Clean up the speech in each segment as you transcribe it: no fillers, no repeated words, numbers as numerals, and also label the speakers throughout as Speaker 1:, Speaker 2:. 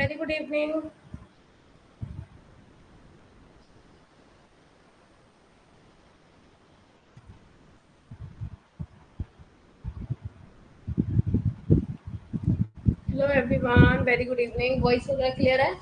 Speaker 1: Very good evening. Hello everyone. Very good evening. Voice वगैरह clear है?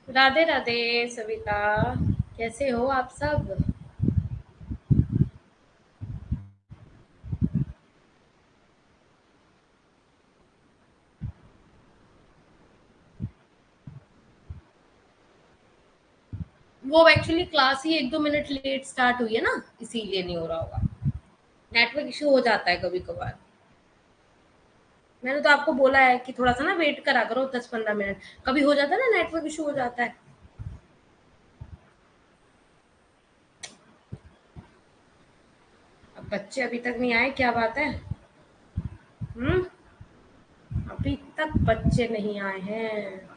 Speaker 1: राधे राधे सविता, कैसे हो आप सब? वो एक्चुअली क्लास ही 1-2 मिनट लेट स्टार्ट हुई है ना, इसीलिए नहीं हो रहा होगा। नेटवर्क इशू हो जाता है कभी कभार। मैंने तो आपको बोला है कि थोड़ा सा ना वेट करा करो 10-15 मिनट। कभी हो जाता है ना, नेटवर्क इशू हो जाता है। अब बच्चे अभी तक नहीं आए, क्या बात है? हम्म। अभी तक बच्चे नहीं आए हैं।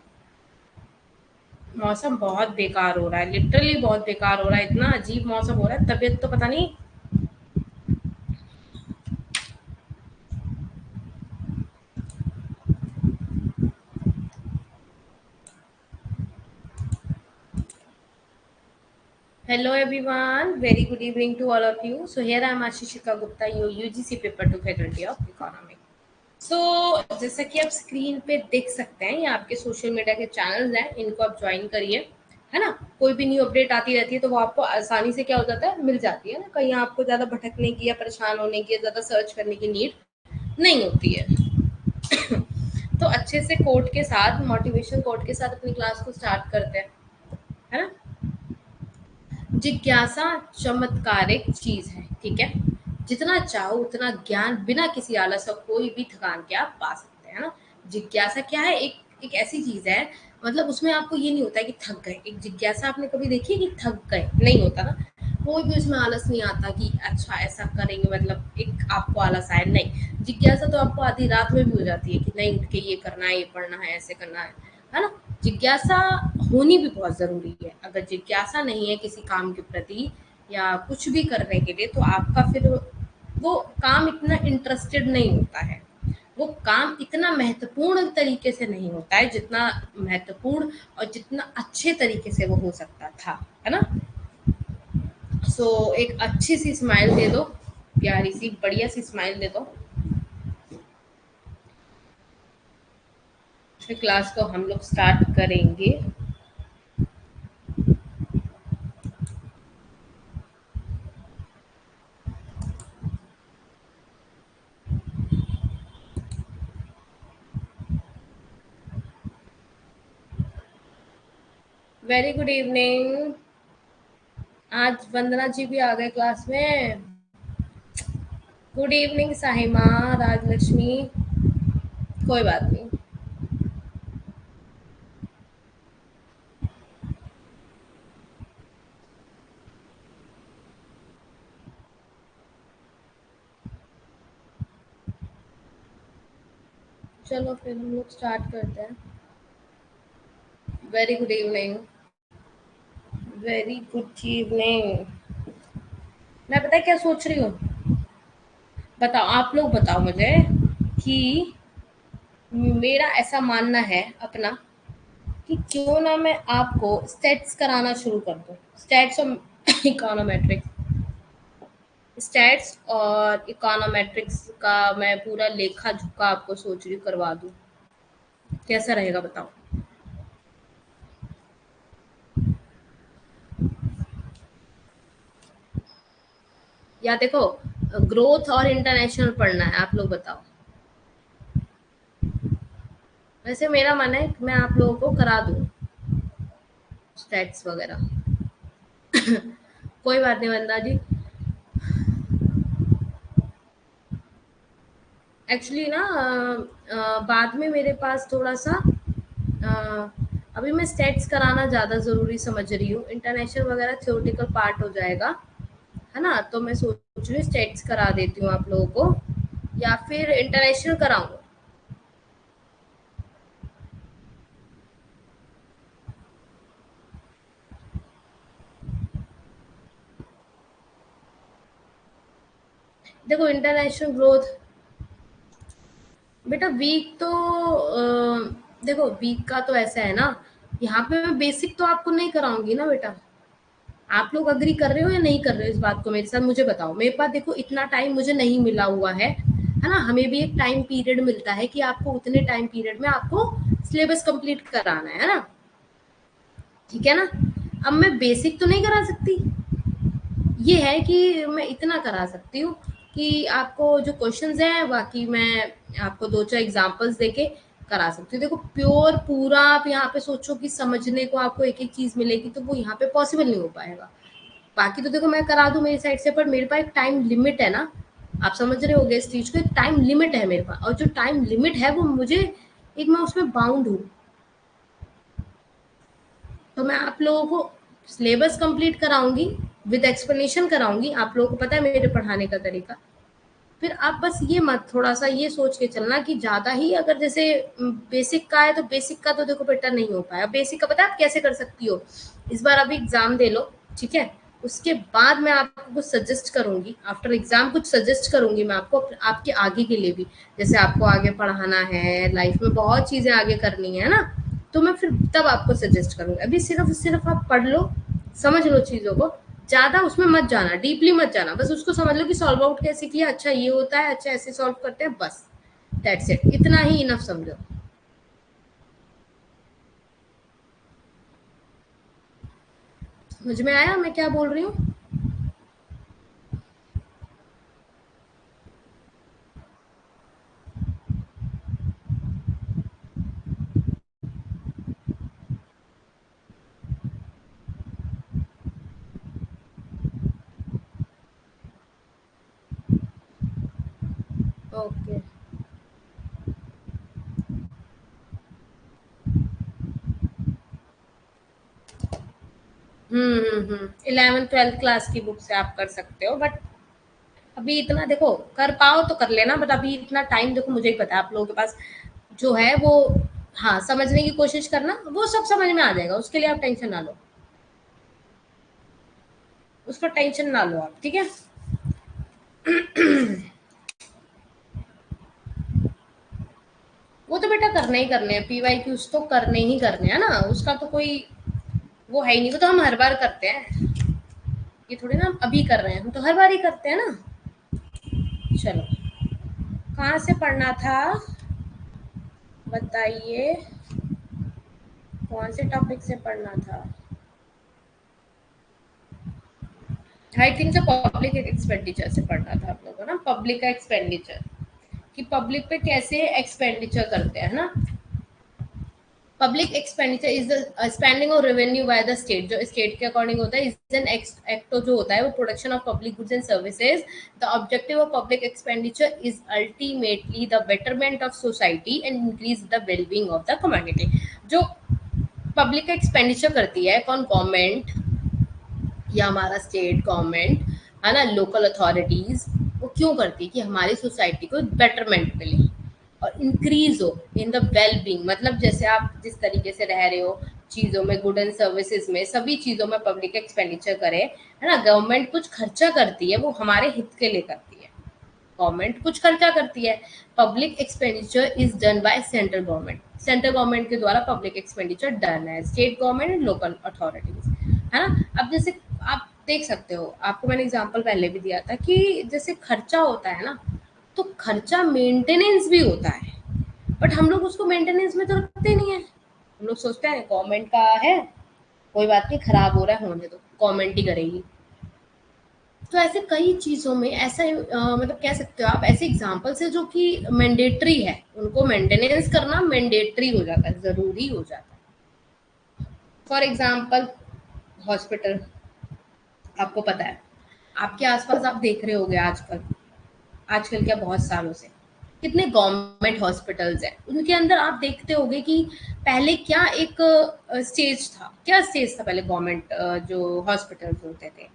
Speaker 1: मौसम बहुत बेकार हो रहा है, लिटरली बहुत बेकार हो रहा है। इतना अजीब मौसम हो रहा है, तबीयत तो पता नहीं। Hello everyone, very good evening to all of you. So here I am Ashishika Gupta, your UGC paper 2 faculty of economics. So जैसा कि आप स्क्रीन पे देख सकते हैं, ये आपके सोशल मीडिया के चैनल्स हैं, इनको आप ज्वाइन करिए, है ना। कोई भी न्यू अपडेट आती रहती है तो वो आपको आसानी से क्या हो जाता है, मिल जाती है ना। कहीं आपको ज़्यादा भटकने की या परेशान होने की या ज़्यादा सर्च करने की नीड नहीं होती है। तो अच्छे से कोट के साथ, मोटिवेशन कोट के साथ अपनी क्लास को स्टार्ट करते हैं, है ना। जिज्ञासा चमत्कारिक चीज है, ठीक है। जितना चाहो उतना ज्ञान बिना किसी आलस और कोई भी थकान के आप पा सकते हैं ना। जिज्ञासा क्या है? एक ऐसी चीज है, मतलब उसमें आपको ये नहीं होता है कि थक गए। एक जिज्ञासा आपने कभी देखी है कि थक गए? नहीं होता ना। कोई भी उसमें आलस नहीं आता कि अच्छा ऐसा करेंगे, मतलब एक आपको आलस आए, नहीं। जिज्ञासा तो आपको आधी रात में भी हो जाती है कि नहीं, उठ के ये करना है, ये पढ़ना है, ऐसे करना है ना। जिज्ञासा होनी भी बहुत ज़रूरी है। अगर जिज्ञासा नहीं है किसी काम के प्रति या कुछ भी करने के लिए, तो आपका फिर वो काम इतना इंटरेस्टेड नहीं होता है। वो काम इतना महत्वपूर्ण तरीके से नहीं होता है जितना महत्वपूर्ण और जितना अच्छे तरीके से वो हो सकता था, है ना। सो एक अच्छी सी स्माइल दे दो, प्यारी सी बढ़िया सी स्माइल दे दो। फिर क्लास को हम लोग स्टार्ट करेंगे। Very good evening. आज वंदना जी भी आ गए क्लास में। Good evening Sahima, Rajalakshmi. कोई बात नहीं। चलो फिर हम लोग स्टार्ट करते हैं। Very good evening. Very good evening. मैं पता है क्या सोच रही हूँ? बताओ, आप लोग बताओ मुझे कि मेरा ऐसा मानना है अपना कि क्यों ना मैं आपको स्टेट्स कराना शुरू कर दूँ। स्टेट्स और इकोनोमेट्रिक्स। स्टेट्स और इकोनोमेट्रिक्स का मैं पूरा लेखा झुका आपको सोच रही हूँ करवा दूँ। कैसा रहेगा बताओ? या देखो, ग्रोथ और इंटरनेशनल पढ़ना है, आप लोग बताओ। वैसे मेरा मन है कि मैं आप लोगों को करा दूं स्टैट्स वगैरह। कोई बात नहीं वंदा जी। एक्चुअली ना बाद में मेरे पास थोड़ा सा अभी मैं स्टेट्स कराना ज़्यादा ज़रूरी समझ रही हूँ, इंटरनेशनल वगैरह थ्योरेटिकल पार्ट हो जाएगा, है ना? तो मैं सोच रही हूँ स्टेट्स करा देती हूँ आप लोगों को, या फिर इंटरनेशनल कराऊँ? देखो इंटरनेशनल ग्रोथ, बेटा वीक तो देखो वीक का तो ऐसा है ना, यहाँ पे मैं बेसिक तो आपको नहीं कराऊंगी ना बेटा। आप लोग अग्री कर रहे हो या नहीं कर रहे हो इस बात को मेरे साथ, मुझे बताओ। मेरे पास देखो इतना टाइम मुझे नहीं मिला हुआ है ना? हमें भी एक टाइम पीरियड मिलता है कि आपको उतने टाइम पीरियड में आपको सिलेबस कंप्लीट कराना है ना? ठीक है ना? अब मैं बेसिक तो नहीं करा सकती, ये है कि मैं इतना करा सकती हूँ कि आपको जो क्वेश्चंस हैं बाकी मैं आपको दो चार एग्जांपल्स देके करा सकती हूँ। देखो प्योर पूरा आप यहाँ पे सोचो कि समझने को आपको एक एक चीज मिलेगी तो वो यहाँ पे पॉसिबल नहीं हो पाएगा। बाकी तो देखो मैं करा दूं मेरी साइड से, पर मेरे पास एक टाइम लिमिट है ना। आप समझ रहे होगे इस चीज को, एक टाइम लिमिट है मेरे पास, और जो टाइम लिमिट है वो मुझे, एक मैं उसमें बाउंड हूँ। तो मैं आप लोगों को सिलेबस कंप्लीट कराऊंगी, विद एक्सप्लेनेशन कराऊंगी। आप लोगों को पता है मेरे पढ़ाने का तरीका। फिर आप बस ये मत थोड़ा सा ये सोच के चलना कि ज्यादा ही अगर जैसे बेसिक का है तो बेसिक का तो देखो बेटा नहीं हो पाया। बेसिक का पता है आप कैसे कर सकती हो? इस बार अभी एग्जाम दे लो, ठीक है? उसके बाद मैं आपको कुछ सजेस्ट करूंगी, आफ्टर एग्जाम कुछ सजेस्ट करूंगी मैं आपको आपके आगे के लिए भी। जैसे आपको आगे पढ़ाना है, लाइफ में बहुत चीजें आगे करनी है ना, तो मैं फिर तब आपको सजेस्ट करूंगी। अभी सिर्फ सिर्फ आप पढ़ लो, समझ लो चीजों को, ज्यादा उसमें मत जाना, डीपली मत जाना। बस उसको समझ लो कि सॉल्व आउट कैसे किया, अच्छा ये होता है, अच्छा ऐसे सॉल्व करते हैं, बस दैट्स इट, इतना ही इनफ समझो। समझ में आया मैं क्या बोल रही हूँ? ओके। 11 12 क्लास की बुक से आप कर सकते हो, बट अभी इतना देखो कर पाओ तो कर लेना, बट अभी इतना टाइम देखो मुझे ही पता है आप लोगों के पास जो है वो। हाँ, समझने की कोशिश करना, वो सब समझ में आ जाएगा, उसके लिए आप टेंशन ना लो, उस पर टेंशन ना लो आप, ठीक है? वो तो बेटा करने ही करने हैं, पीवाई क्यूज तो करने ही करने हैं ना, उसका तो कोई वो है ही नहीं, वो तो हम हर बार करते हैं। ये थोड़ी ना हम अभी कर रहे हैं, हम तो हर बार ही करते हैं ना। चलो, कहाँ से पढ़ना था बताइए, कौन से टॉपिक से पढ़ना था? आई थिंक तो पब्लिक एक्सपेंडिचर से पढ़ना था आप लोगों को ना, पब्लिक का एक्सपेंडिचर, कि पब्लिक पे कैसे एक्सपेंडिचर करते हैं ना। Public expenditure is the spending of revenue by the state, जो स्टेट के अकॉर्डिंग होता है, इज एन एक्ट जो होता है वो production of public goods and services. The objective of public expenditure is ultimately the betterment of society and increase the wellbeing of the community. जो public expenditure करती है कौन? गवर्नमेंट, या हमारा स्टेट गवर्नमेंट, है ना, लोकल अथॉरिटीज। वो क्यों करती है? कि हमारी सोसाइटी को बेटरमेंट मिले और इंक्रीज हो इन द वेल बींग, मतलब जैसे आप जिस तरीके से रह रहे हो चीज़ों में, गुड एंड सर्विसेज में, सभी चीज़ों में पब्लिक एक्सपेंडिचर करे, है ना। गवर्नमेंट कुछ खर्चा करती है वो हमारे हित के लिए करती है, गवर्नमेंट कुछ खर्चा करती है। Public expenditure is done by central government, central government के द्वारा पब्लिक एक्सपेंडिचर डन है, state government and local authorities, है ना। अब जैसे आप देख सकते हो, आपको मैंने एग्जांपल पहले भी दिया था कि जैसे खर्चा होता है ना, तो खर्चा मेंटेनेंस भी होता है, बट हम लोग उसको मेंटेनेंस में तो रखते नहीं है। हम लोग सोचते हैं गवर्नमेंट का है, कोई बात नहीं, खराब हो रहा है होने दो, गवर्नमेंट ही करेगी। तो ऐसे कई चीज़ों में ऐसा मतलब कह सकते हो आप, ऐसे एग्जाम्पल्स है जो कि मैंडेटरी है, उनको मेंटेनेंस करना मैंडेटरी हो जाता है, ज़रूरी हो जाता है। फॉर एग्जाम्पल हॉस्पिटल, आपको पता है आपके आसपास आप देख रहे होगे आजकल, आजकल क्या बहुत सालों से कितने गवर्नमेंट हॉस्पिटल्स हैं, उनके अंदर आप देखते होंगे कि पहले क्या एक स्टेज था, क्या स्टेज था पहले गवर्नमेंट जो हॉस्पिटल्स होते थे,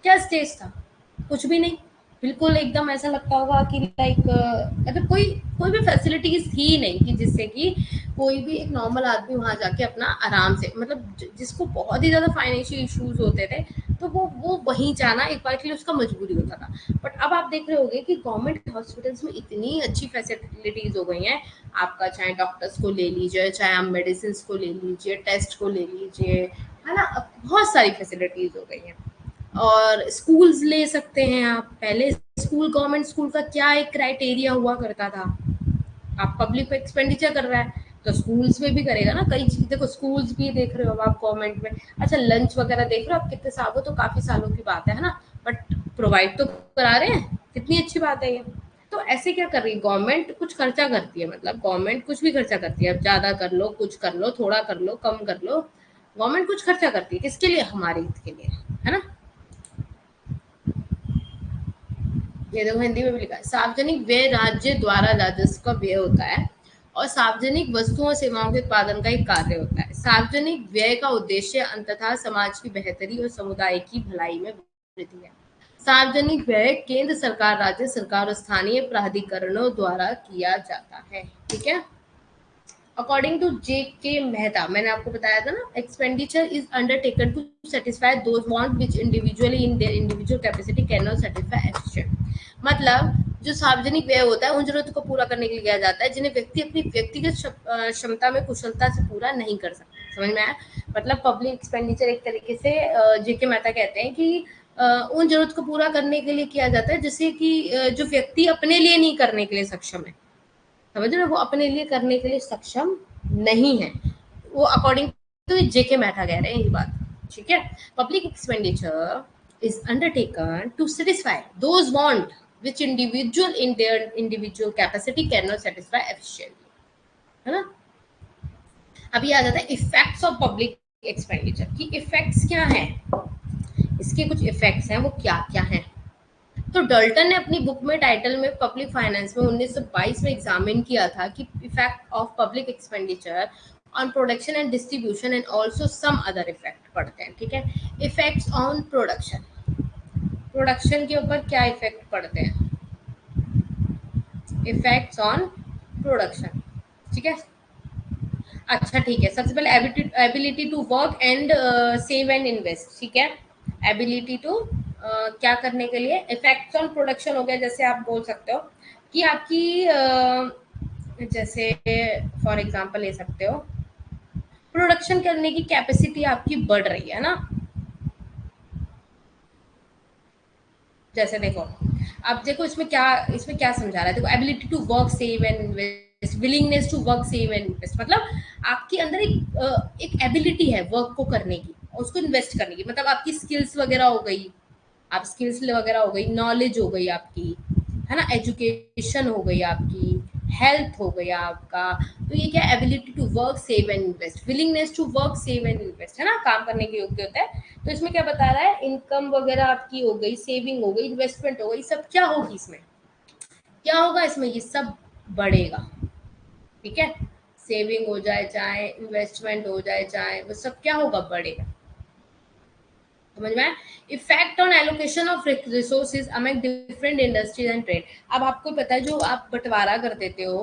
Speaker 1: क्या स्टेज था? कुछ भी नहीं। बिल्कुल एकदम ऐसा लगता होगा कि लाइक मतलब कोई कोई भी फैसिलिटीज थी ही नहीं कि जिससे कि कोई भी एक नॉर्मल आदमी वहां जाके अपना आराम से, मतलब जिसको बहुत ही ज्यादा फाइनेंशियल इश्यूज होते थे तो वो वहीं जाना एक बार के लिए उसका मजबूरी होता था। बट अब आप देख रहे होगे कि गवर्नमेंट हॉस्पिटल्स में इतनी अच्छी फैसिलिटीज हो गई हैं। आपका चाहे डॉक्टर्स को ले लीजिए, चाहे आप मेडिसिन को ले लीजिए, टेस्ट को ले लीजिए, है ना, अब बहुत सारी फैसिलिटीज हो गई हैं। और स्कूल्स ले सकते हैं आप। पहले स्कूल, गवर्नमेंट स्कूल का क्या एक क्राइटेरिया हुआ करता था, आप पब्लिक पे एक्सपेंडिचर कर रहा है तो स्कूल्स में भी करेगा ना। कई चीज देखो, स्कूल्स भी देख रहे हो अब आप गवर्नमेंट में। अच्छा, लंच वगैरह देख रहे हो आप, कितने साल, वो तो काफी सालों की बात है ना, बट प्रोवाइड तो करा रहे हैं, कितनी अच्छी बात है ये। तो ऐसे क्या कर रही है गवर्नमेंट, कुछ खर्चा करती है, मतलब गवर्नमेंट कुछ भी खर्चा करती है। अब ज्यादा कर लो, कुछ कर लो, थोड़ा कर लो, कम कर लो, गवर्नमेंट कुछ खर्चा करती है, किसके लिए? हमारे हित के लिए, है ना। ये देखो हिंदी में भी लिखा है, सार्वजनिक व्यय राज्य द्वारा राजस्व का व्यय होता है और सार्वजनिक वस्तुओं और सेवाओं के उत्पादन का एक कार्य होता है। सार्वजनिक व्यय का उद्देश्य अंततः समाज की बेहतरी और समुदाय की भलाई में वृद्धि है। सार्वजनिक व्यय केंद्र सरकार, राज्य सरकार और स्थानीय प्राधिकरणों द्वारा किया जाता है। ठीक है। अकॉर्डिंग टू जे के मेहता, मैंने आपको बताया था ना, expenditure is undertaken to satisfy those want which individually in their individual capacity can not satisfy efficient. मतलब जो सार्वजनिक व्यय होता है उन जरूरतों को पूरा करने के लिए किया जाता है जिन्हें व्यक्ति अपनी व्यक्तिगत क्षमता में कुशलता से पूरा नहीं कर सकता। समझ में आया? मतलब पब्लिक एक्सपेंडिचर एक तरीके से जेके मेहता कहते हैं कि उन जरूरत को पूरा करने के लिए किया जाता है जिससे कि जो व्यक्ति अपने लिए नहीं करने के लिए सक्षम है, समझ रहे हो, वो अपने लिए करने के लिए सक्षम नहीं है। वो अकॉर्डिंग टू जेके मेहता कह रहे हैं ये बात। ठीक है। Public expenditure is undertaken to satisfy those want which individual in their individual capacity cannot satisfy efficiently, है ना। अभी आ जाता है इफेक्ट्स ऑफ पब्लिक एक्सपेंडिचर की। इफेक्ट्स क्या हैं, इसके कुछ इफेक्ट्स हैं, वो क्या क्या हैं। तो डल्टन ने अपनी बुक में टाइटल में पब्लिक फाइनेंस में 1922 में एग्जामिन किया था कि effect of public expenditure on production and distribution and also some other effect पढ़ते हैं। ठीक है। इफेक्ट्स ऑन प्रोडक्शन, प्रोडक्शन के ऊपर क्या इफेक्ट पड़ते हैं, इफेक्ट्स ऑन प्रोडक्शन। ठीक है। अच्छा ठीक है, सबसे पहले ability to work and save and invest. ठीक है। एबिलिटी टू क्या करने के लिए, इफेक्ट्स ऑन प्रोडक्शन हो गया, जैसे आप बोल सकते हो कि आपकी जैसे फॉर एग्जांपल ले सकते हो, प्रोडक्शन करने की कैपेसिटी आपकी बढ़ रही है ना। जैसे देखो, अब देखो इसमें क्या समझा रहा है, देखो ability to work save and invest, willingness to work save and invest, मतलब आपके अंदर एक एबिलिटी है वर्क को करने की और उसको इन्वेस्ट करने की। मतलब आपकी स्किल्स वगैरह हो गई, आप स्किल्स वगैरह हो गई, नॉलेज हो गई आपकी, है ना, एजुकेशन हो गई आपकी, हेल्थ हो गया आपका। तो ये क्या, ability to work save and invest, willingness to work save and invest, है ना, काम करने के योग्य होता है। तो इसमें क्या बता रहा है, इनकम वगैरह आपकी हो गई, सेविंग हो गई, इन्वेस्टमेंट हो गई, सब क्या होगी इसमें, क्या होगा इसमें, ये सब बढ़ेगा। ठीक है। सेविंग हो जाए चाहे इन्वेस्टमेंट हो जाए, चाहे वो सब क्या होगा, बढ़ेगा। समझ में आया? Effect on allocation of resources among different industries and trade. अब आपको पता है जो आप बंटवारा कर देते हो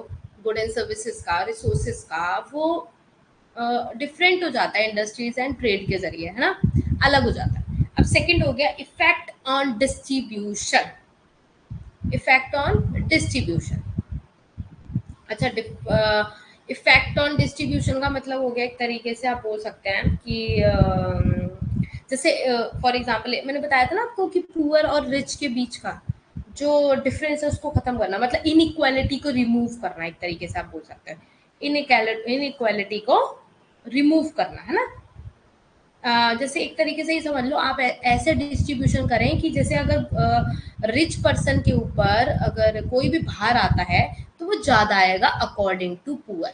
Speaker 1: गुड एंड सर्विसेज का, रिसोर्सेज का, वो डिफरेंट हो जाता है इंडस्ट्रीज एंड ट्रेड के जरिए, है ना, अलग हो जाता है। अब सेकंड हो गया effect on distribution, effect on distribution. अच्छा, इफेक्ट ऑन डिस्ट्रीब्यूशन का मतलब हो गया एक तरीके से आप बोल सकते हैं कि जैसे फॉर एग्जांपल मैंने बताया था ना आपको कि पुअर और रिच के बीच का जो डिफरेंस है उसको खत्म करना, मतलब इनइक्वालिटी को रिमूव करना, एक तरीके से आप बोल सकते हैं इनइक्वालिटी को रिमूव करना, है ना। जैसे एक तरीके से ही समझ लो, आप ऐसे डिस्ट्रीब्यूशन करें कि जैसे अगर रिच पर्सन के ऊपर अगर कोई भी भार आता है तो वो ज्यादा आएगा अकॉर्डिंग टू पुअर।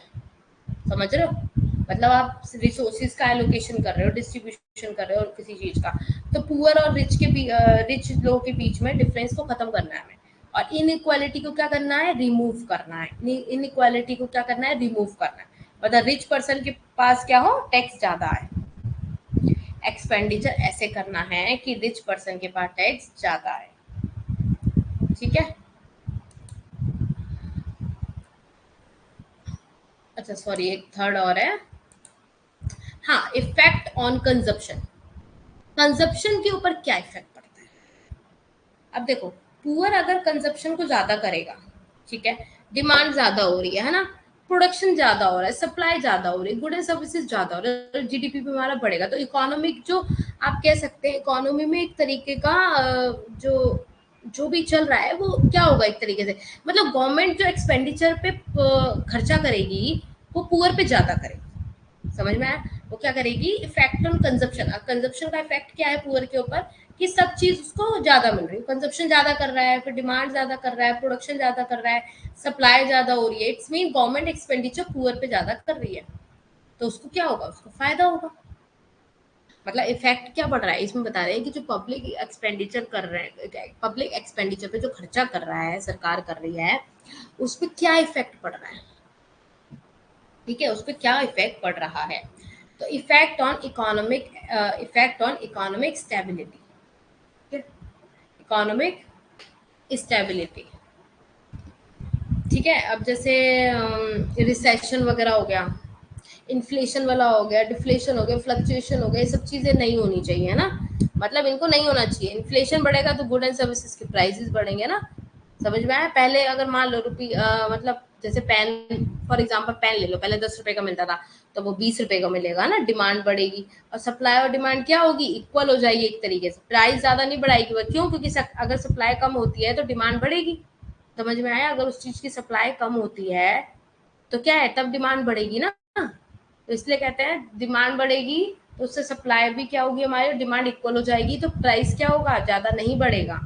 Speaker 1: समझ रहे हो, मतलब आप रिसोर्सेज का एलोकेशन कर रहे हो, डिस्ट्रीब्यूशन कर रहे हो और किसी चीज का, तो पुअर और रिच लोगों के बीच में डिफरेंस को खत्म करना है हमें। और इनइक्वालिटी को क्या करना है, रिमूव करना है। इनइक्वालिटी को क्या करना है, रिमूव करना है। मतलब रिच पर्सन के पास क्या हो, टैक्स ज्यादा है। एक्सपेंडिचर ऐसे करना है कि रिच पर्सन के पास टैक्स ज्यादा है, ठीक है। अच्छा सॉरी, एक थर्ड और है। हाँ, इफेक्ट ऑन कंजप्शन। कंजप्शन के ऊपर क्या इफेक्ट पड़ता है। अब देखो, पुअर अगर कंजप्शन को ज्यादा करेगा, ठीक है, डिमांड ज्यादा हो रही है ना, प्रोडक्शन ज्यादा हो रहा है, सप्लाई ज्यादा हो रही है, गुड एंड सर्विसेज ज्यादा हो रहा है, जीडीपी भी हमारा बढ़ेगा, तो इकोनॉमिक जो आप कह सकते हैं, इकोनॉमी में एक तरीके का जो जो भी चल रहा है वो क्या होगा एक तरीके से, मतलब गवर्नमेंट जो एक्सपेंडिचर पे खर्चा करेगी वो पुअर पे ज्यादा करेगी। समझ में आया, वो क्या करेगी, इफेक्ट ऑन कंजप्शन। कंजप्शन का इफेक्ट क्या है पुअर के ऊपर, कि सब चीज उसको ज्यादा मिल रही है, कंजप्शन ज्यादा कर रहा है, फिर डिमांड ज्यादा कर रहा है, प्रोडक्शन ज्यादा कर रहा है, सप्लाई ज्यादा हो रही है, it's mean government expenditure poor पे ज्यादा कर रही है, तो उसको क्या होगा, उसको फायदा होगा। मतलब इफेक्ट क्या पड़ रहा है इसमें, बता रहे हैं कि जो पब्लिक एक्सपेंडिचर कर रहे हैं, पब्लिक एक्सपेंडिचर पे जो खर्चा कर रहा है, सरकार कर रही है, उस पर क्या इफेक्ट पड़ रहा है, ठीक है, उस पर क्या इफेक्ट पड़ रहा है। तो इफेक्ट ऑन इकोनॉमिक स्टेबिलिटी, ठीक है, इकोनॉमिक स्टेबिलिटी, ठीक है। अब जैसे रिसेशन वगैरह हो गया, इन्फ्लेशन वाला हो गया, डिफ्लेशन हो गया, फ्लक्चुएशन हो गया, ये सब चीजें नहीं होनी चाहिए, है ना, मतलब इनको नहीं होना चाहिए। इन्फ्लेशन बढ़ेगा तो गुड एंड सर्विसेज के प्राइसेस बढ़ेंगे ना। समझ में आया, पहले अगर मान लो मतलब जैसे पेन, फॉर एग्जांपल पेन ले लो, पहले 10 रुपए का मिलता था, तो वो 20 रुपए का मिलेगा ना, डिमांड बढ़ेगी, और सप्लाई और डिमांड क्या होगी, इक्वल हो जाएगी एक तरीके से, प्राइस ज्यादा नहीं बढ़ाएगी वो, क्यों, क्योंकि अगर सप्लाई कम होती है तो डिमांड बढ़ेगी। समझ में आया, अगर उस चीज की सप्लाई कम होती है तो क्या है, तब डिमांड बढ़ेगी ना, तो इसलिए कहते हैं डिमांड बढ़ेगी तो उससे सप्लाई भी क्या होगी, हमारी डिमांड इक्वल हो जाएगी, तो प्राइस क्या होगा, ज्यादा नहीं बढ़ेगा।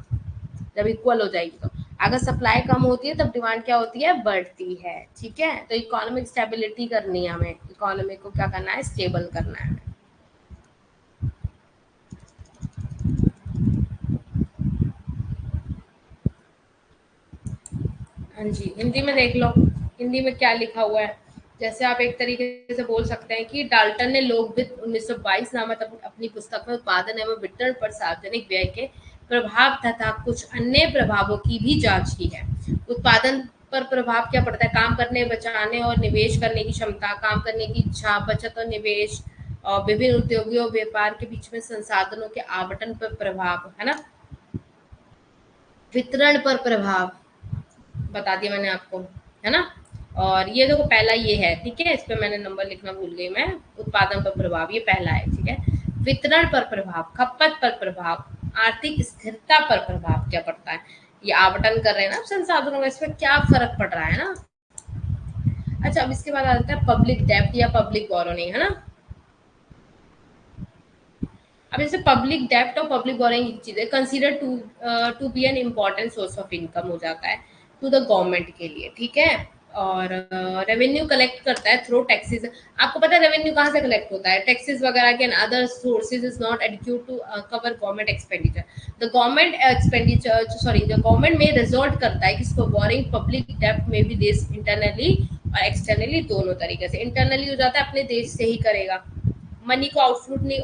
Speaker 1: जब इक्वल हो जाएगी तो, अगर सप्लाई कम होती है तब डिमांड क्या होती है, बढ़ती है, ठीक है। तो इकोनॉमिक स्टेबिलिटी करनी है हमें, इकोनॉमी को क्या करना है, स्टेबल करना है। हाँ जी, हिंदी में देख लो, हिंदी में क्या लिखा हुआ है। जैसे आप एक तरीके से बोल सकते हैं कि डाल्टन ने लोकविद 1922 नामक अपनी पुस्तक में उत्पादन एवं वितरण पर सार्वजनिक व्यय के प्रभाव तथा कुछ अन्य प्रभावों की भी जांच की है। उत्पादन पर प्रभाव क्या पड़ता है, काम करने, बचाने और निवेश करने की क्षमता, काम करने की इच्छा, बचत और निवेश, और विभिन्न उद्योगों और व्यापार के बीच में संसाधनों के आवंटन पर प्रभाव, है ना, वितरण पर प्रभाव, बता दिया मैंने आपको, है ना। और ये देखो पहला ये है, ठीक है, इस पे मैंने नंबर लिखना भूल गई मैं, उत्पादन पर प्रभाव ये पहला है, ठीक है। वितरण पर प्रभाव, खपत पर प्रभाव, आर्थिक स्थिरता पर प्रभाव क्या पड़ता है, ये आवंटन कर रहे हैं ना आप संसाधनों का, इसमें क्या फर्क पड़ रहा है ना। अच्छा, अब इसके बाद आ जाता है पब्लिक डेप्ट या पब्लिक बोरोइंग, है ना। अब जैसे पब्लिक डेप्ट और पब्लिक बोरोइंग एक चीज है, consider to be an important source of income हो जाता है टू द गवर्नमेंट के लिए, ठीक है। और रेवेन्यू कलेक्ट करता है थ्रू टैक्सेस। आपको पता है रेवेन्यू कहाँ से कलेक्ट होता है, टैक्सेस वगैरह के, other sources is not adequate to cover government expenditure. The government expenditure, sorry, the government में रिजॉर्ट करता है किसको, बोरिंग पब्लिक डेप्ट में भी देश इंटरनली और एक्सटर्नली दोनों तरीके से। इंटरनली हो जाता है, अपने देश से ही करेगा, मनी को आउटफ्लो नहीं,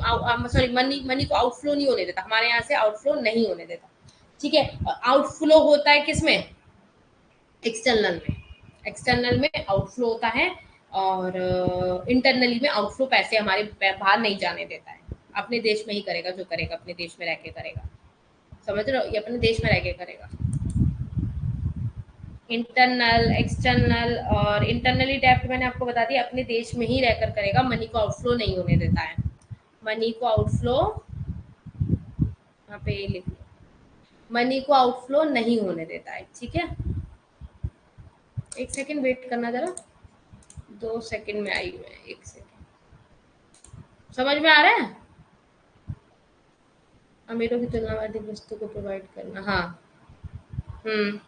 Speaker 1: सॉरी, मनी मनी को आउटफ्लो नहीं होने देता, हमारे यहाँ से आउटफ्लो नहीं होने देता, ठीक है। आउटफ्लो होता है किसमें, एक्सटर्नल में, एक्सटर्नल में आउटफ्लो होता है, और इंटरनली में आउटफ्लो पैसे हमारे बाहर नहीं जाने देता है, अपने देश में ही करेगा, जो करेगा अपने देश में रह के करेगा। समझ रहे हो, ये अपने देश में रह के करेगा। इंटरनल, एक्सटर्नल, और इंटरनली डेप्ट मैंने आपको बता दिया, अपने देश में ही रहकर करेगा, मनी को आउटफ्लो नहीं होने देता है, मनी को आउटफ्लो, यहाँ पे ये लिख लो, मनी को आउटफ्लो नहीं होने देता है, ठीक है। एक सेकंड वेट करना जरा, 2 सेकंड में आई मैं, एक सेकंड। समझ में आ रहा है, अमीरों की तुलना में अधिक वस्तु को प्रोवाइड करना, हाँ। हम्म।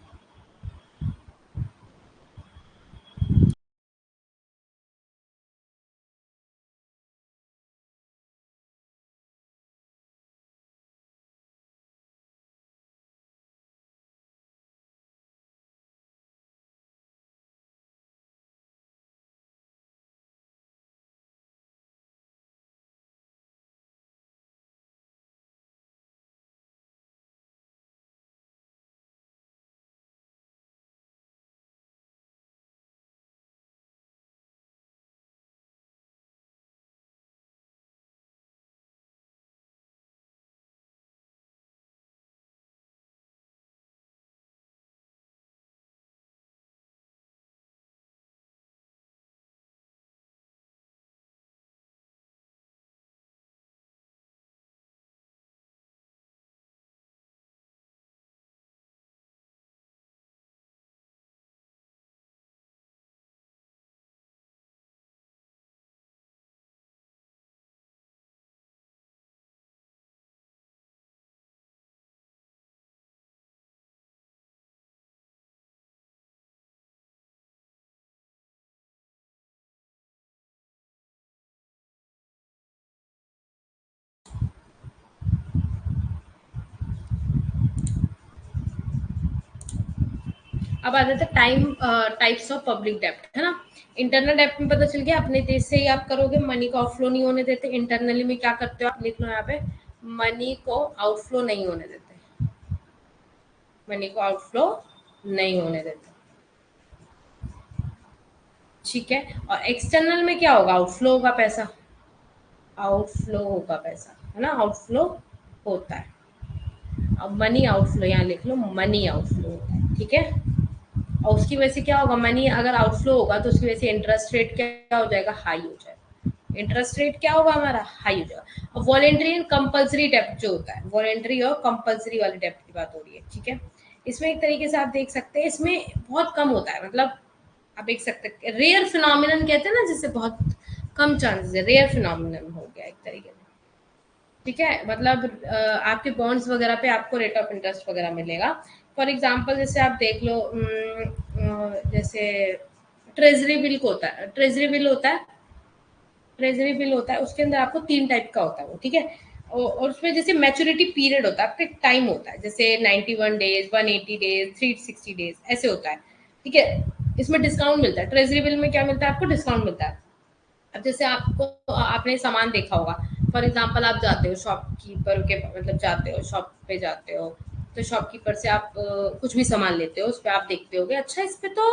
Speaker 1: अब आ जाता है टाइम टाइप्स ऑफ पब्लिक डेप्ट, है ना। इंटरनल डेप्ट में पता चल गया, अपने देश से ही आप करोगे, मनी को आउटफ्लो नहीं होने देते। इंटरनली में क्या करते हो आप, लिख लो यहाँ पे, मनी को आउटफ्लो नहीं होने देते, मनी को आउटफ्लो नहीं होने देते, ठीक है। और एक्सटर्नल में क्या होगा, आउटफ्लो होगा पैसा, आउटफ्लो होगा पैसा, है ना, आउटफ्लो होता है। अब मनी आउटफ्लो यहाँ लिख लो, मनी आउटफ्लो होता है, ठीक है। और उसकी वजह से क्या होगा, मनी अगर आउटफ्लो होगा तो उसकी वजह से इंटरेस्ट रेट क्या हो जाएगा, हाई हो जाएगा। इंटरेस्ट रेट क्या होगा हमारा, हाई हो जाएगा। और वॉलेंट्री एंड कंपल्सरी डेप्ट जो होता है, वॉलेंट्री और कंपल्सरी वाले डेप्ट की बात हो रही है, ठीक है। इसमें एक तरीके से आप देख सकते हैं, इसमें बहुत कम होता है, मतलब आप देख सकते हैं रेयर फिनोमिनन कहते हैं ना, जिससे बहुत कम चांसेस है, रेयर फिनोमिनन हो गया एक तरीके से, ठीक है। मतलब आपके बॉन्ड्स वगैरह पे आपको रेट ऑफ इंटरेस्ट वगैरह मिलेगा। फॉर एग्जांपल जैसे आप देख लो, जैसे ट्रेजरी बिल को होता है, ट्रेजरी बिल होता है, ट्रेजरी बिल होता है, उसके अंदर आपको 3 टाइप का होता है वो, ठीक है। और उसमें जैसे मैच्योरिटी पीरियड होता है, आपका एक टाइम होता है, जैसे 91 डेज, 180 डेज, 360 डेज ऐसे होता है, ठीक है। इसमें डिस्काउंट मिलता है, ट्रेजरी बिल में क्या मिलता है, आपको डिस्काउंट मिलता है। अब जैसे आपको, आपने सामान देखा होगा, फॉर एग्जांपल आप जाते हो शॉपकीपर के, मतलब जाते हो शॉप पे जाते हो, तो शॉपकीपर से आप कुछ भी सामान लेते हो, उस पे आप देखते होगे, अच्छा इस पे तो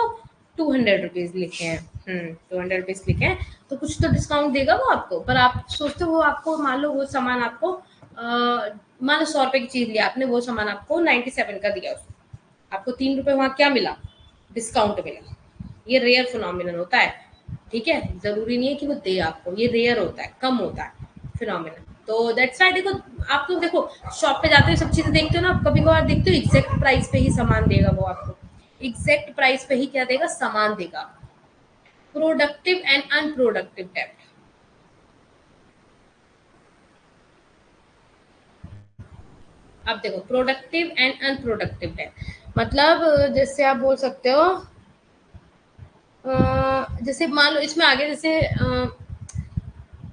Speaker 1: 200 रुपीज लिखे हैं, 200 रुपीज लिखे हैं, तो कुछ तो डिस्काउंट देगा वो आपको। पर आप सोचते हो वो आपको, मान लो वो सामान आपको मान लो 100 रुपए की चीज लिया आपने, वो सामान आपको 97 का दिया उसने, आपको 3 रुपए वहां क्या मिला, डिस्काउंट मिला। ये रेयर फिनोमिनन होता है, ठीक है। जरूरी नहीं है कि वो दे आपको, ये रेयर होता है, कम होता है फिनोमिनन। तो दैट्स व्हाई देखो, आप तो देखो शॉप पे जाते हो, सब चीजें देखते हो ना, आप कभी कभार देखते हो एग्जैक्ट प्राइस पे ही सामान देगा वो आपको, एग्जैक्ट प्राइस पे ही क्या देगा, सामान देगा। प्रोडक्टिव एंड अनप्रोडक्टिव डेप्ट। अब देखो प्रोडक्टिव एंड अनप्रोडक्टिव डेप्ट, मतलब जैसे आप बोल सकते हो, जैसे मान लो इसमें आगे, जैसे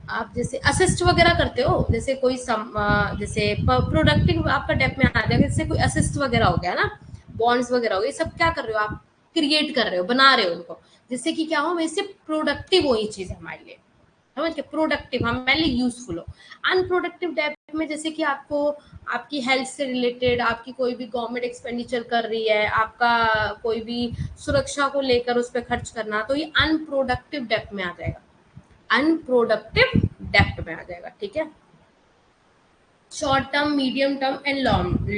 Speaker 1: आप जैसे असिस्ट वगैरह करते हो, जैसे कोई जैसे प्रोडक्टिव आपका डेप में आ जाएगा, जैसे कोई असिस्ट वगैरह हो गया ना, बॉन्ड्स वगैरह हो गए, सब क्या कर रहे हो आप, क्रिएट कर रहे हो, बना रहे हो उनको, जिससे कि क्या हो, वैसे प्रोडक्टिव हो ये चीज हमारे लिए, समझ के, प्रोडक्टिव हमारे लिए यूजफुल हो। अनप्रोडक्टिव डेप में जैसे कि आपको, आपकी हेल्थ से रिलेटेड, आपकी कोई भी गवर्नमेंट एक्सपेंडिचर कर रही है, आपका कोई भी सुरक्षा को लेकर उस पर खर्च करना, तो ये अनप्रोडक्टिव डेप में आ जाएगा, अनप्रोडक्टिव डेप्ट में आ जाएगा, ठीक है। Short term, medium term and long,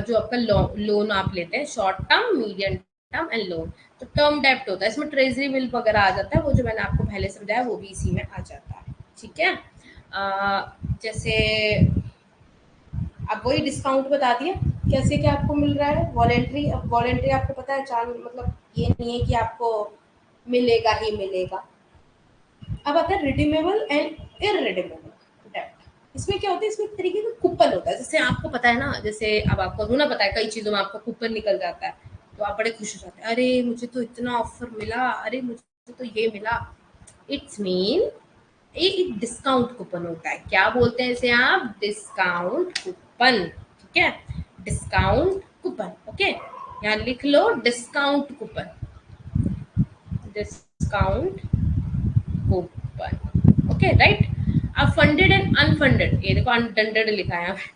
Speaker 1: जो आपका लोन आप लेते हैं, short term, medium term and loan, तो टर्म डेप्ट होता है, इसमें ट्रेजरी बिल वगैरह आ जाता है, वो जो मैंने आपको पहले समझाया वो भी इसी में आ जाता है, ठीक है। जैसे अब वही डिस्काउंट बता दिया, कैसे क्या आपको मिल रहा है, वॉलेंट्री, अब वॉलेंट्री आपको पता है, चांद मतलब ये नहीं है कि आपको मिलेगा ही मिलेगा। अब आता है रिडीमेबल एंड इररिडीमेबल डेब्ट। इसमें क्या होता है, इसमें एक तरीके का कूपन होता है, जैसे आपको पता है ना, जैसे अब आपको ना पता है कई चीजों में आपको कूपन निकल जाता है, तो आप बड़े खुश हो जाते हैं, अरे मुझे तो इतना ऑफर मिला, अरे मुझे तो ये मिला। इट्स मीन ये एक डिस्काउंट कूपन होता है, क्या बोलते हैं इसे आप, डिस्काउंट कूपन, ठीक है। डिस्काउंट कूपन, ओके, यहाँ लिख लो discount coupon, discount coupon, okay right. अब फंडेड एंड अनफंडेड, ये देखो अनफंडेड लिखा है यहाँ पे।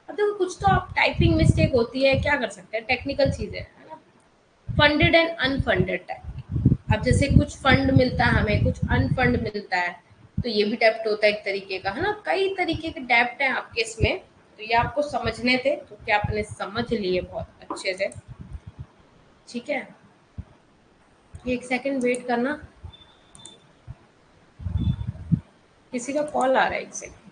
Speaker 1: अब देखो कुछ तो आप टाइपिंग मिस्टेक होती है, क्या कर सकते हैं, टेक्निकल चीजें है ना। फंडेड एंड अनफंडेड टाइप, अब जैसे कुछ फंड मिलता है हमें, कुछ अनफंड मिलता है, तो ये भी डेप्ट होता है एक तरीके का, है ना। कई तरीके के डेप्ट हैं आपके इसमें, तो ये आपको समझने थे, तो क्या आपने समझ लिए बहुत अच्छे से, ठीक है। एक सेकंड वेट करना, किसी का कॉल आ रहा है, एक सेकंड।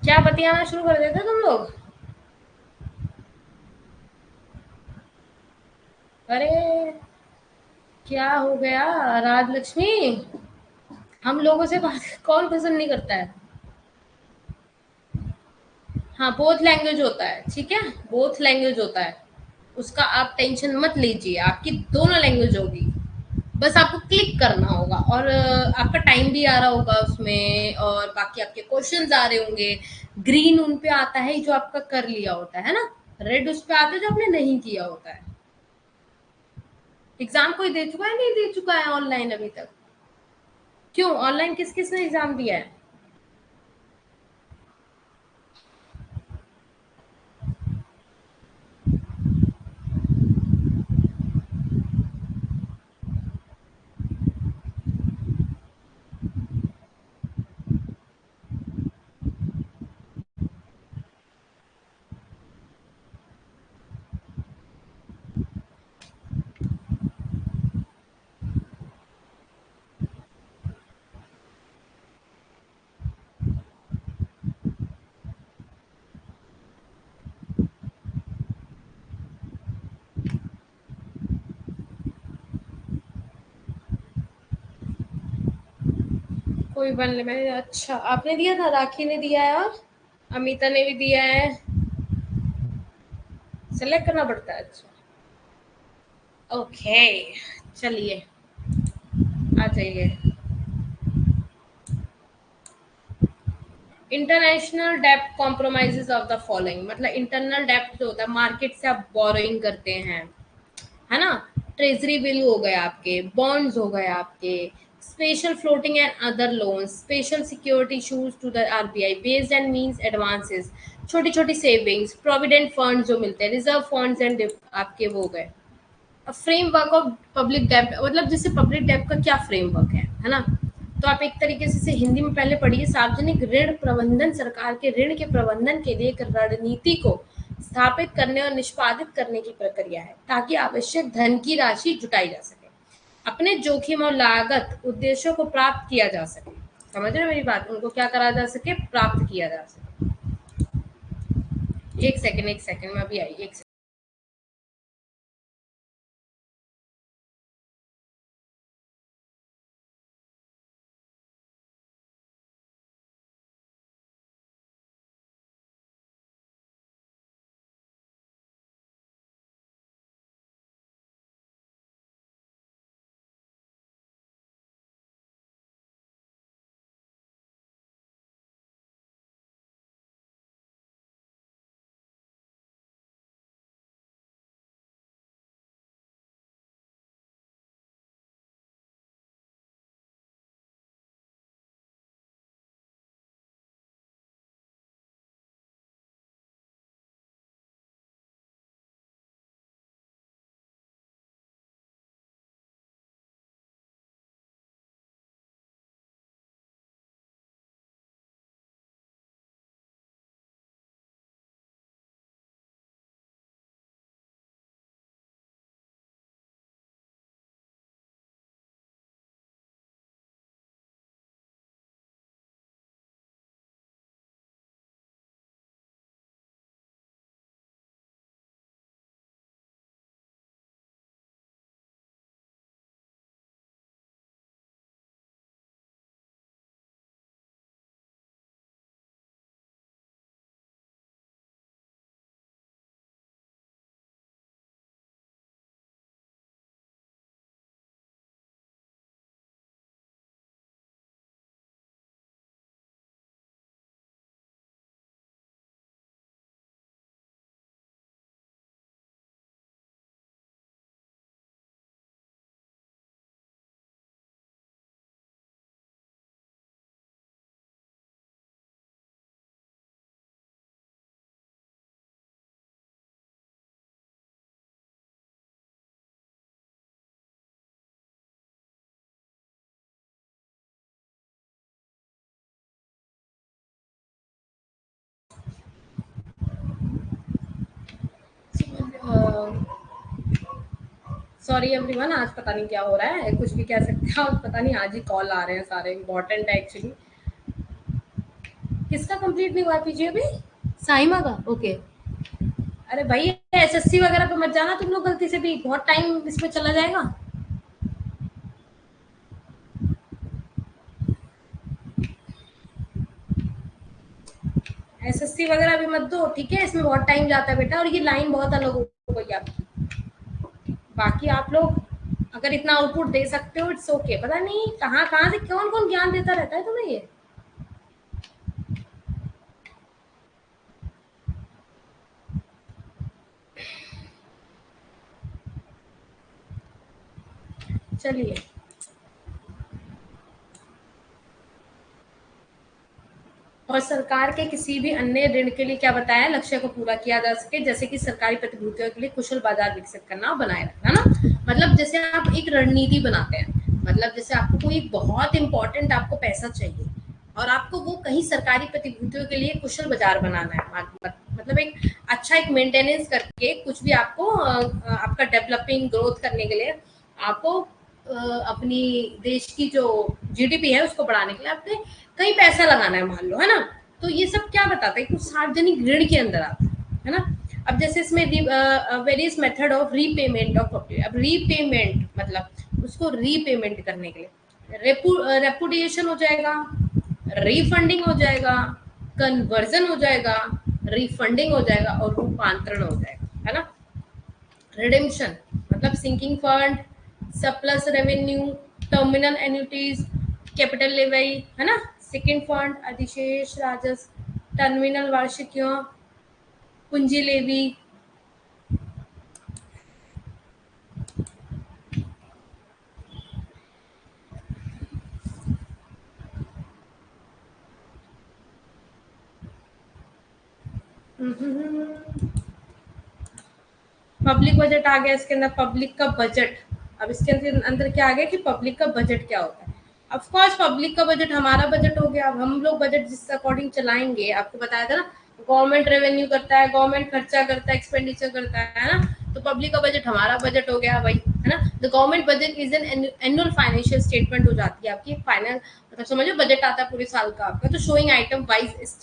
Speaker 1: क्या बतियाना शुरू कर देते तुम लोग? अरे क्या हो गया राजलक्ष्मी? हम लोगों से बात कौन पसंद नहीं करता है? हाँ, बोथ लैंग्वेज होता है, ठीक है? बोथ लैंग्वेज होता है। उसका आप टेंशन मत लीजिए, आपकी दोनों लैंग्वेज होगी। बस आपको क्लिक करना होगा और आपका टाइम भी आ रहा होगा उसमें, और बाकी आपके क्वेश्चंस आ रहे होंगे। ग्रीन उन पे आता है जो आपका कर लिया होता है ना? रेड उस पे आता है जो आपने नहीं किया होता है। एग्जाम कोई दे चुका है, नहीं दे चुका है ऑनलाइन अभी तक? क्यों, ऑनलाइन किस किस ने एग्जाम दिया है? कोई बन ले, मैंने अच्छा आपने दिया था, राखी ने दिया है और अमिता ने भी दिया है। सेलेक्ट करना पड़ता है, अच्छा। ओके, चलिए आ जाइए। इंटरनेशनल डेप्ट कॉम्प्रोमाइजेज ऑफ द फॉलोइंग, मतलब इंटरनल डेप्ट जो होता है, मार्केट से आप बोरोइंग करते हैं, है ना? ट्रेजरी बिल हो गए आपके, बॉन्ड्स हो गए आपके, special floating and other loans, special security issues to the RBI based and means advances, छोटी छोटी सेविंग्स, प्रोविडेंट फंड जो मिलते हैं, रिजर्व फंड्स एंड आपके वो हो गए। फ्रेमवर्क ऑफ पब्लिक डेब्ट, मतलब जैसे पब्लिक डेब्ट का क्या फ्रेमवर्क है ना? तो आप एक तरीके से इसे हिंदी में पहले पढ़िए। सार्वजनिक ऋण प्रबंधन सरकार के ऋण के प्रबंधन के लिए एक रणनीति को स्थापित करने और निष्पादित करने की प्रक्रिया है, ताकि आवश्यक धन की राशि जुटाई जा सके, अपने जोखिम और लागत उद्देश्यों को प्राप्त किया जा सके। समझ रहे हो मेरी बात? उनको क्या करा जा सके, प्राप्त किया जा सके। एक सेकंड में अभी आई, एक सेकंड। सॉरी एवरीवन, आज पता नहीं क्या हो रहा है, कुछ भी कह सकते हैं, आज पता नहीं, आज ही कॉल आ रहे हैं सारे, इम्पोर्टेंट है एक्चुअली। किसका कंप्लीट नहीं हुआ पीजी अभी? साइमा का, ओके। अरे भाई एसएससी वगैरह पे मत जाना तुम लोग गलती से भी, बहुत टाइम इसमें चला जाएगा। एसएससी वगैरह भी मत दो, ठीक है, इसमें बहुत टाइम जाता है बेटा, और ये लाइन बहुत अलग हो गई आपकी। बाकी आप लोग अगर इतना आउटपुट दे सकते हो इट्स ओके, पता नहीं कहाँ कहाँ से कौन कौन ज्ञान देता रहता है तुम्हें ये। चलिए, और सरकार के किसी भी अन्य ऋण के लिए क्या बताया लक्ष्य को पूरा किया जा सके, जैसे कि सरकारी प्रतिभूतियों के लिए कुशल बाजार विकसित करना और बनाए रखना ना। मतलब जैसे आप एक रणनीति बनाते हैं, मतलब जैसे आपको कोई बहुत इंपॉर्टेंट आपको पैसा चाहिए और आपको वो कहीं सरकारी प्रतिभूतियों के लिए कुशल बाजार बनाना है, मतलब एक अच्छा एक मेंटेनेंस करके कुछ भी आपको आपका डेवलपिंग ग्रोथ करने के लिए आपको अपनी देश की जो जीडीपी है उसको बढ़ाने के लिए आपने कहीं पैसा लगाना है मान लो, है ना। तो ये सब क्या बताता है, कुछ सार्वजनिक ऋण के अंदर आता है ना। अब जैसे इसमें various method of repayment of property, अब रीपेमेंट मतलब उसको रीपेमेंट करने के लिए रेपुडिएशन हो जाएगा, रिफंडिंग हो जाएगा, कन्वर्जन हो जाएगा, रिफंडिंग हो जाएगा और रूपांतरण हो जाएगा, है ना। रिडेम्पशन मतलब sinking fund, surplus revenue, terminal annuities, capital levy, है ना। सेकंड फंड अधिशेष राजस्व, टर्मिनल वार्षिकियों, पूंजी लेवी। पब्लिक बजट आ गया इसके अंदर, पब्लिक का बजट। अब इसके अंदर अंदर क्या आ गया कि पब्लिक का बजट क्या होता है। ऑफ कोर्स पब्लिक का बजट हमारा बजट हो गया, अब हम लोग बजट जिस अकॉर्डिंग चलाएंगे, आपको बताया था ना, गवर्नमेंट रेवेन्यू करता है, गवर्नमेंट खर्चा करता है, एक्सपेंडिचर करता है ना। तो पब्लिक का बजट हमारा बजट हो गया भाई, है ना। The government budget is an annual financial statement हो जाती है आपकी फाइनल, मतलब समझो बजट आता है पूरे साल का आपका, तो शोइंग आइटम वाइज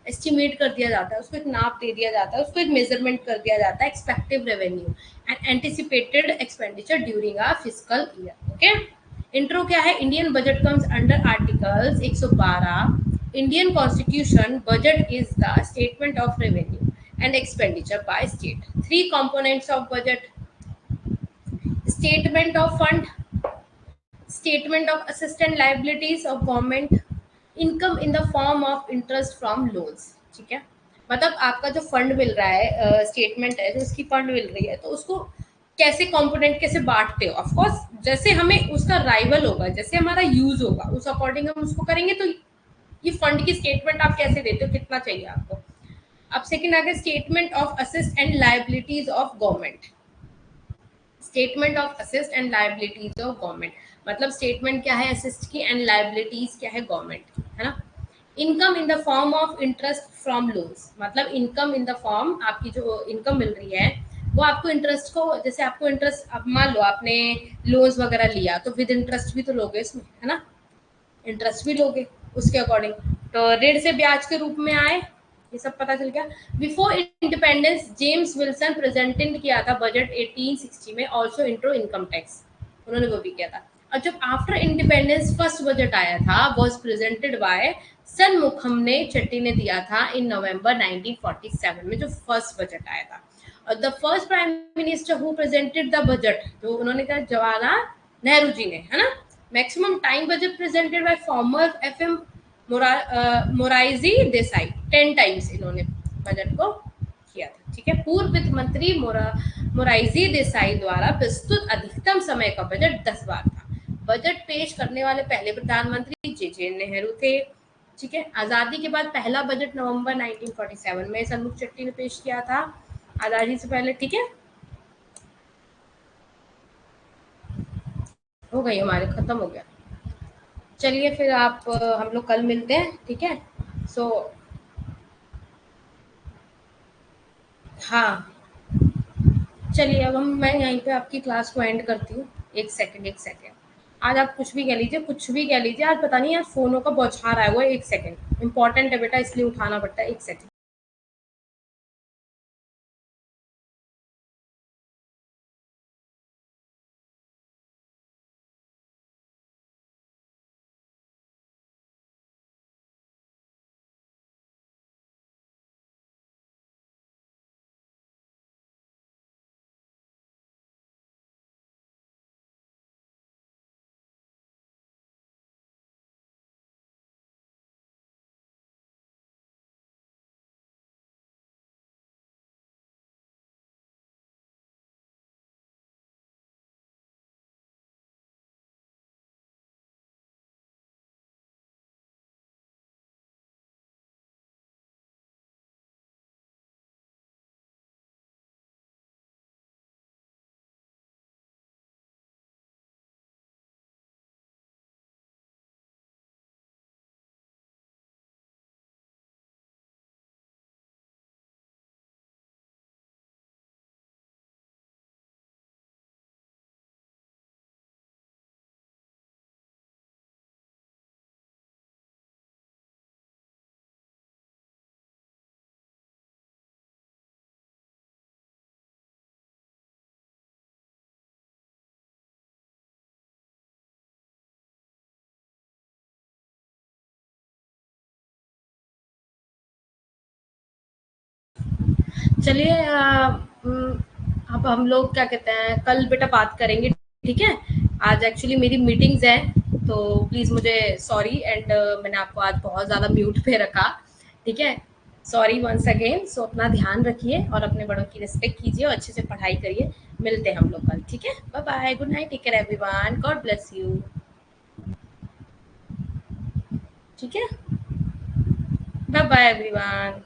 Speaker 1: एस्टिमेट कर दिया जाता है, उसको एक नाप दे दिया जाता है, उसको एक मेजरमेंट कर दिया जाता है, expective revenue and anticipated expenditure during a fiscal year, okay. Intro क्या है, Indian budget comes under articles 112 Indian constitution. Budget is the statement of revenue and expenditure by state. Three components of budget: statement of fund, statement of assets and liabilities of government, income in the form of interest from loans, ठीक है। मतलब आपका जो fund मिल रहा है, statement है जो उसकी फंड मिल रही है, तो उसको कैसे कंपोनेंट कैसे बांटते हो, ऑफ कोर्स जैसे हमें उसका राइवल होगा, जैसे हमारा यूज होगा उस अकॉर्डिंग हम उसको करेंगे। तो ये फंड की स्टेटमेंट आप कैसे देते हो, कितना चाहिए आपको। अब सेकंड आ गया statement of assets and liabilities of government. Statement of assets and liabilities of government, मतलब स्टेटमेंट क्या है असेट्स की एंड लायबिलिटीज क्या है गवर्नमेंट की, है ना। Income in the form of interest from loans, मतलब इनकम इन द फॉर्म आपकी जो इनकम मिल रही है वो आपको इंटरेस्ट को, जैसे आपको इंटरेस्ट, अब मान लो आपने लोन्स वगैरह लिया तो विद इंटरेस्ट भी तो लोगे इसमें, है ना। इंटरेस्ट भी लोगे उसके अकॉर्डिंग, तो ऋण से ब्याज के रूप में आए, ये सब पता चल गया। Before independence James Wilson presented किया था बजट 1860 में, ऑल्सो इंट्रो इनकम टैक्स, उन्होंने वो भी किया था। और जब आफ्टर इंडिपेंडेंस फर्स्ट बजट आया था वॉज प्रेजेंटेड बाय सनमुखम ने चट्टी ने दिया था इन नवंबर 1947 में, जो फर्स्ट बजट आया था। और the first prime minister who presented the budget, जो उन्होंने कहा जवाहरलाल नेहरू जी ने, है ना। Maximum time budget presented by former FM Morarji Desai, 10 times इन्होंने बजट को किया था, ठीक है। पूर्व वित्त मंत्री मोराइजी देसाई द्वारा प्रस्तुत अधिकतम समय का बजट 10 बार था। बजट पेश करने वाले पहले प्रधानमंत्री जे जे नेहरू थे, ठीक है। आजादी के बाद पहला बजट नवंबर 1947 में सन्मुख चट्टी ने पेश किया था, आजादी से पहले, ठीक है। हो गई हमारे, खत्म हो गया। चलिए फिर आप हम लोग कल मिलते हैं, ठीक है। सो हाँ, चलिए अब हम मैं यहीं पे आपकी क्लास को एंड करती हूँ। एक सेकंड, एक सेकंड। आज आप कुछ भी कह लीजिए, कुछ भी कह लीजिए, आज पता नहीं यार फ़ोनों का बौछार आया हुआ है 1 सेकंड। इम्पोर्टेंट है बेटा इसलिए उठाना पड़ता है 1 सेकंड। चलिए अब हम लोग क्या कहते हैं, कल बेटा बात करेंगे, ठीक है? आज एक्चुअली मेरी मीटिंग्स हैं, तो प्लीज़ मुझे सॉरी एंड मैंने आपको आज बहुत ज़्यादा म्यूट पे रखा, ठीक है? Sorry once again. सो अपना ध्यान रखिए और अपने बड़ों की रिस्पेक्ट कीजिए और अच्छे से पढ़ाई करिए। मिलते हैं हम लोग कल, ठीक है? Bye bye, good night, take care everyone, God bless you. ठीक है, बाय बाय एवरीवन।